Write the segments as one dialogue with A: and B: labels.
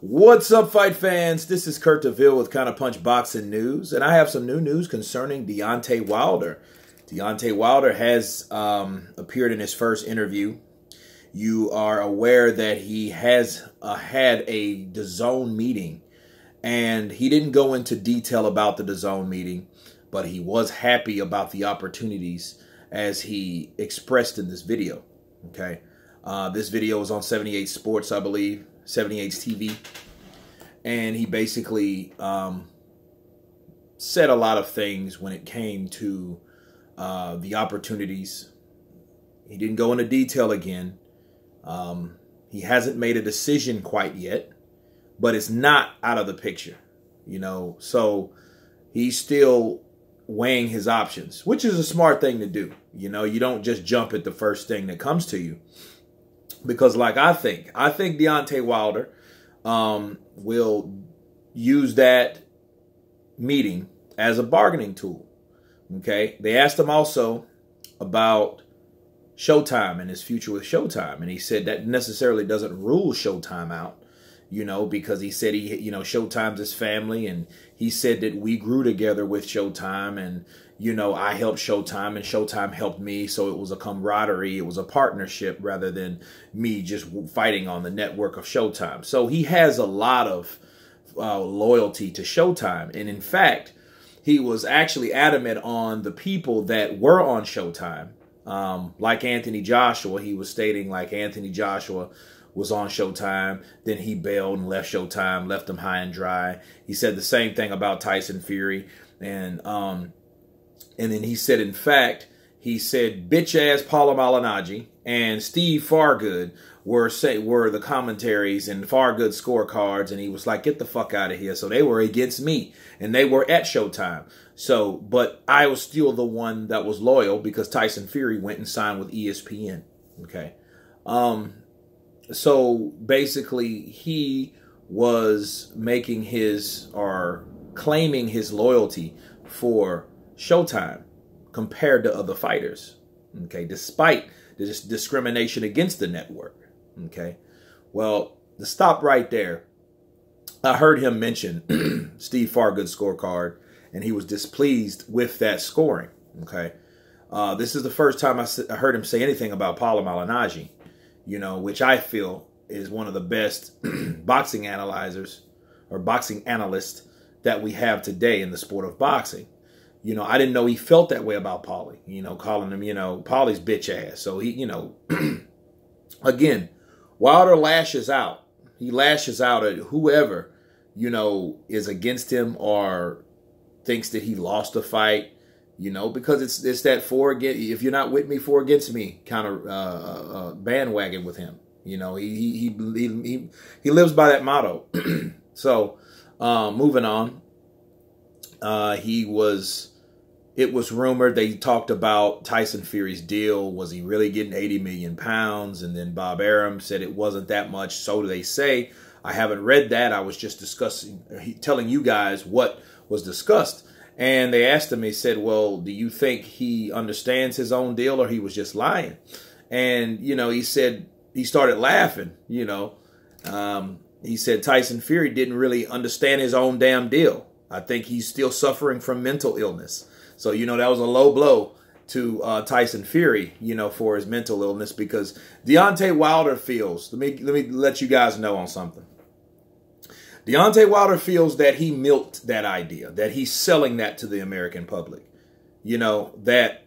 A: What's up, fight fans? This is Kurt DeVille with Counterpunch Boxing News, and I have some new news concerning Deontay Wilder. Deontay Wilder has appeared in his first interview. You are aware that he has had a Dazn meeting, and he didn't go into detail about the Dazn meeting, but he was happy about the opportunities as he expressed in this video. Okay, this video was on 78 Sports, I believe. 78 TV, and he basically said a lot of things when it came to the opportunities. He didn't go into detail again. He hasn't made a decision quite yet, but it's not out of the picture, you know. So he's still weighing his options, which is a smart thing to do. You know, you don't just jump at the first thing that comes to you. Because like I think Deontay Wilder will use that meeting as a bargaining tool. Okay. They asked him also about Showtime and his future with Showtime. And he said that necessarily doesn't rule Showtime out, you know, because he said Showtime's his family. And he said that we grew together with Showtime, and, you know, I helped Showtime and Showtime helped me. So it was a camaraderie. It was a partnership rather than me just fighting on the network of Showtime. So he has a lot of loyalty to Showtime. And in fact, he was actually adamant on the people that were on Showtime. Like Anthony Joshua, he was stating like Anthony Joshua was on Showtime, then he bailed and left Showtime, left him high and dry. He said the same thing about Tyson Fury. And then he said, in fact, he said bitch-ass Paula Malignaggi and Steve Fargood were the commentaries and Fargood scorecards, and he was like, get the fuck out of here. So they were against me, and they were at Showtime. So, but I was still the one that was loyal because Tyson Fury went and signed with ESPN. Okay. So basically he was making his, or claiming his loyalty for Showtime compared to other fighters, okay, despite this discrimination against the network, okay. Well, to stop right there, I heard him mention Steve Fargood's scorecard, and he was displeased with that scoring, okay. This is the first time I heard him say anything about Paula Malignaggi, you know, which I feel is one of the best boxing analyzers or boxing analysts that we have today in the sport of boxing. You know, I didn't know he felt that way about Paulie, you know, calling him, you know, Paulie's bitch ass. So he, you know, again, Wilder lashes out. He lashes out at whoever, you know, is against him or thinks that he lost a fight, you know, because it's that if you're not with me, four against me kind of bandwagon with him. You know, he lives by that motto. So moving on. It was rumored, they talked about Tyson Fury's deal. Was he really getting 80 million pounds? And then Bob Arum said it wasn't that much. So do they say. I haven't read that. I was just telling you guys what was discussed. And they asked him, he said, well, do you think he understands his own deal or he was just lying? And, you know, he said, he started laughing, you know. He said Tyson Fury didn't really understand his own damn deal. I think he's still suffering from mental illness. So, you know, that was a low blow to Tyson Fury, you know, for his mental illness, because Deontay Wilder feels, let me let you guys know on something. Deontay Wilder feels that he milked that idea, that he's selling that to the American public. You know, that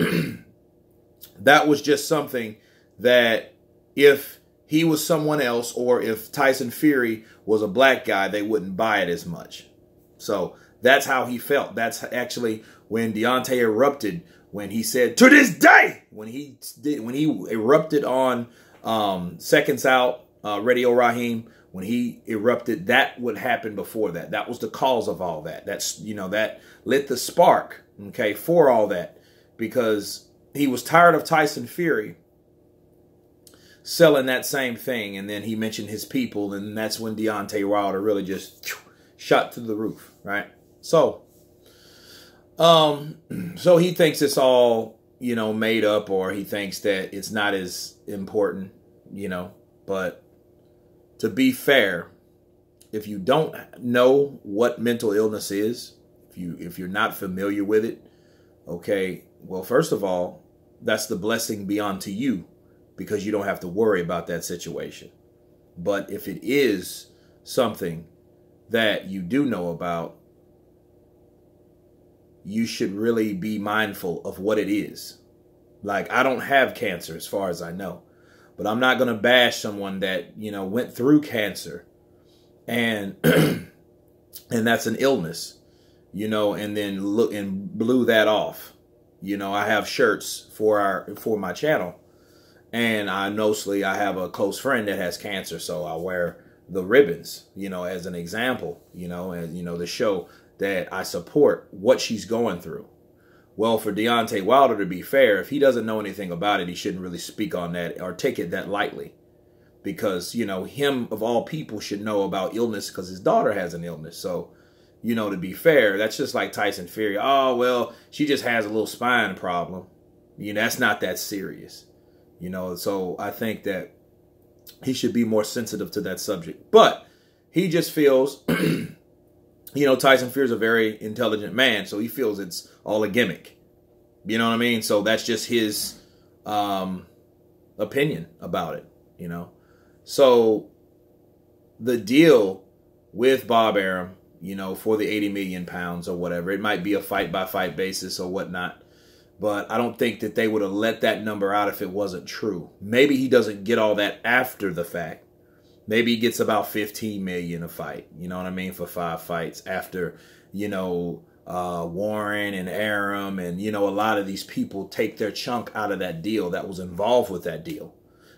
A: that was just something that if he was someone else or if Tyson Fury was a black guy, they wouldn't buy it as much. So that's how he felt. That's actually when Deontay erupted, when he said, to this day, when he erupted on Seconds Out, Radio Raheem, when he erupted, that would happen before that. That was the cause of all that. That's, you know, that lit the spark, okay, for all that, because he was tired of Tyson Fury selling that same thing. And then he mentioned his people, and that's when Deontay Wilder really just shot through the roof, right? So he thinks it's all, you know, made up, or he thinks that it's not as important, you know. But to be fair, if you don't know what mental illness is, if you're not familiar with it, okay, well, first of all, that's the blessing beyond to you, because you don't have to worry about that situation. But if it is something that you do know about, you should really be mindful of what it is. Like, I don't have cancer as far as I know, but I'm not going to bash someone that, went through cancer and and that's an illness, and then look and blew that off. I have shirts for my channel, and I have a close friend that has cancer, so I wear the ribbons, as an example, and to show that I support what she's going through. Well, for Deontay Wilder, to be fair, if he doesn't know anything about it, he shouldn't really speak on that or take it that lightly. Because, him of all people should know about illness because his daughter has an illness. So, to be fair, that's just like Tyson Fury. Oh, well, she just has a little spine problem. That's not that serious. So I think that he should be more sensitive to that subject. But he just feels, Tyson Fury is a very intelligent man, so he feels it's all a gimmick. You know what I mean? So that's just his opinion about it, So the deal with Bob Arum, for the 80 million pounds or whatever, it might be a fight-by-fight basis or whatnot, but I don't think that they would have let that number out if it wasn't true. Maybe he doesn't get all that after the fact. Maybe he gets about 15 million a fight, you know what I mean, for 5 fights after, Warren and Arum and, a lot of these people take their chunk out of that deal that was involved with that deal.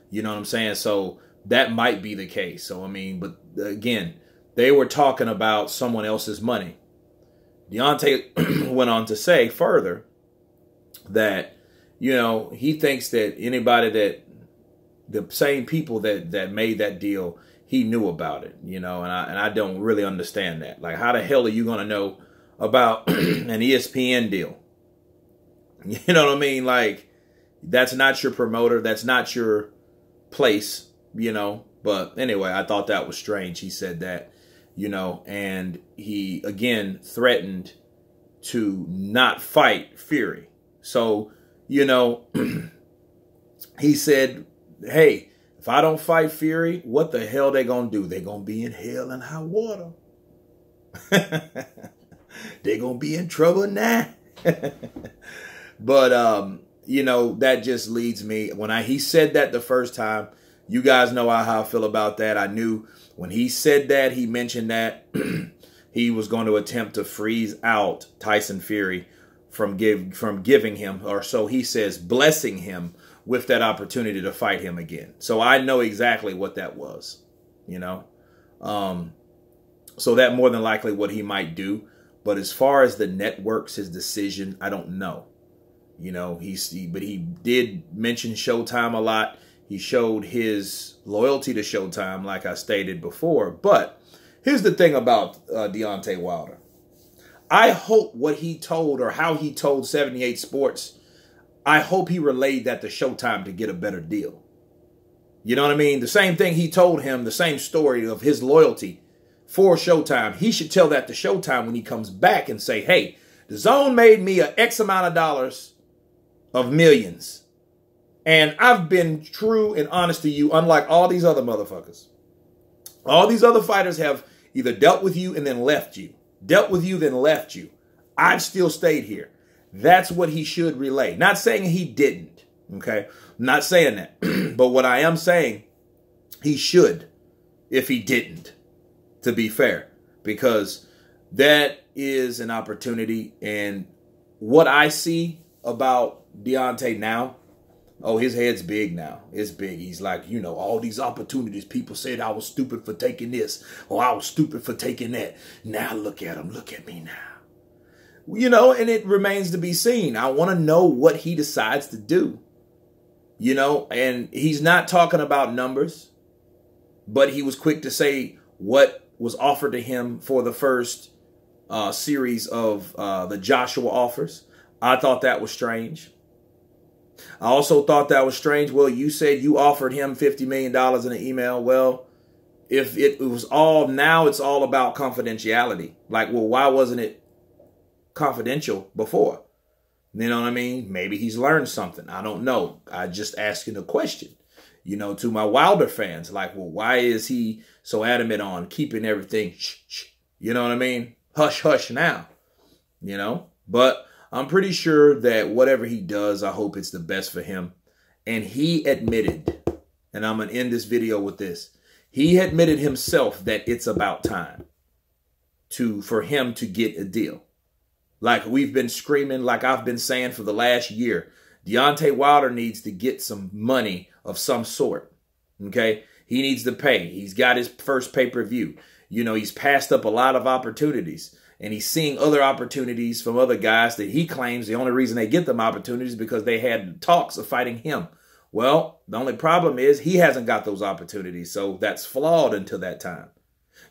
A: You know what I'm saying? So that might be the case. So, but again, they were talking about someone else's money. Deontay went on to say further that, he thinks that anybody that the same people that made that deal, he knew about it, and I don't really understand that. Like, how the hell are you going to know about an ESPN deal? You know what I mean? Like, that's not your promoter. That's not your place, But anyway, I thought that was strange. He said that, and he, again, threatened to not fight Fury. So, he said, hey, if I don't fight Fury, what the hell they gonna do? They gonna be in hell and high water. They gonna be in trouble now. But, that just leads me, when he said that the first time, you guys know how I feel about that. I knew when he said that, he mentioned that he was going to attempt to freeze out Tyson Fury from giving him, or so he says, blessing him with that opportunity to fight him again. So I know exactly what that was, So that more than likely what he might do. But as far as the networks, his decision, I don't know. But he did mention Showtime a lot. He showed his loyalty to Showtime, like I stated before. But here's the thing about Deontay Wilder. I hope what he told, or how he told 78 Sports, I hope he relayed that to Showtime to get a better deal. You know what I mean? The same thing he told him, the same story of his loyalty for Showtime. He should tell that to Showtime when he comes back and say, hey, Dazn made me an X amount of dollars of millions. And I've been true and honest to you, unlike all these other motherfuckers. All these other fighters have either dealt with you and then left you. Dealt with you, then left you. I've still stayed here. That's what he should relay. Not saying he didn't, okay? Not saying that. But what I am saying, he should if he didn't, to be fair. Because that is an opportunity. And what I see about Deontay now, oh, his head's big now. It's big. He's like, all these opportunities. People said I was stupid for taking this, or I was stupid for taking that. Now look at him. Look at me now. And it remains to be seen. I want to know what he decides to do. And he's not talking about numbers, but he was quick to say what was offered to him for the first series of the Joshua offers. I thought that was strange. I also thought that was strange. Well, you said you offered him $50 million in an email. Well, if it was all, now it's all about confidentiality. Like, well, why wasn't it confidential before? You know what I mean? Maybe he's learned something. I don't know. I just asking a question, you know, to my Wilder fans. Like, well, why is he so adamant on keeping everything shh, shh? You know what I mean? Hush, hush now, you know? But I'm pretty sure that whatever he does, I hope it's the best for him. And he admitted, and I'm going to end this video with this. He admitted himself that it's about time for him to get a deal. Like we've been screaming, like I've been saying for the last year, Deontay Wilder needs to get some money of some sort. Okay? He needs to pay. He's got his first pay-per-view. You know, he's passed up a lot of opportunities. And he's seeing other opportunities from other guys that he claims the only reason they get them opportunities is because they had talks of fighting him. Well, the only problem is he hasn't got those opportunities. So that's flawed until that time.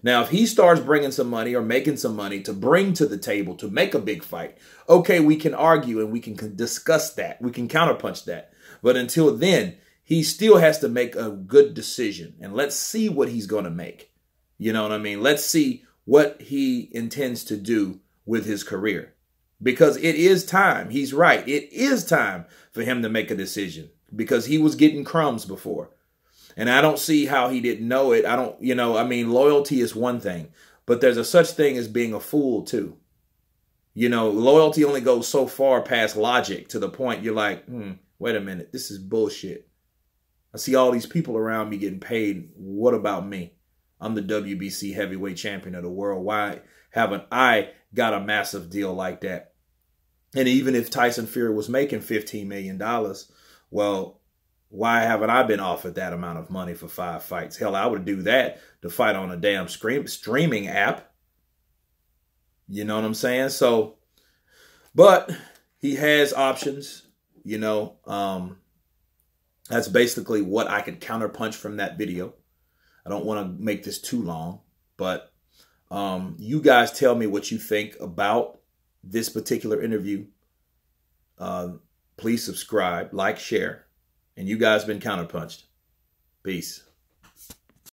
A: Now, if he starts bringing some money or making some money to bring to the table to make a big fight, okay, we can argue and we can discuss that. We can counterpunch that. But until then, he still has to make a good decision. And let's see what he's going to make. You know what I mean? Let's see what he intends to do with his career. Because it is time. He's right. It is time for him to make a decision. Because he was getting crumbs before. And I don't see how he didn't know it. I don't, you know, I mean, loyalty is one thing. But there's a such thing as being a fool, too. You know, loyalty only goes so far past logic to the point you're like, wait a minute, this is bullshit. I see all these people around me getting paid. What about me? I'm the WBC heavyweight champion of the world. Why haven't I got a massive deal like that? And even if Tyson Fury was making $15 million, well, why haven't I been offered that amount of money for 5 fights? Hell, I would do that to fight on a damn streaming app. You know what I'm saying? So, but he has options, you know. That's basically what I could counterpunch from that video. I don't want to make this too long, but you guys tell me what you think about this particular interview. Please subscribe, like, share. And you guys been counterpunched. Peace.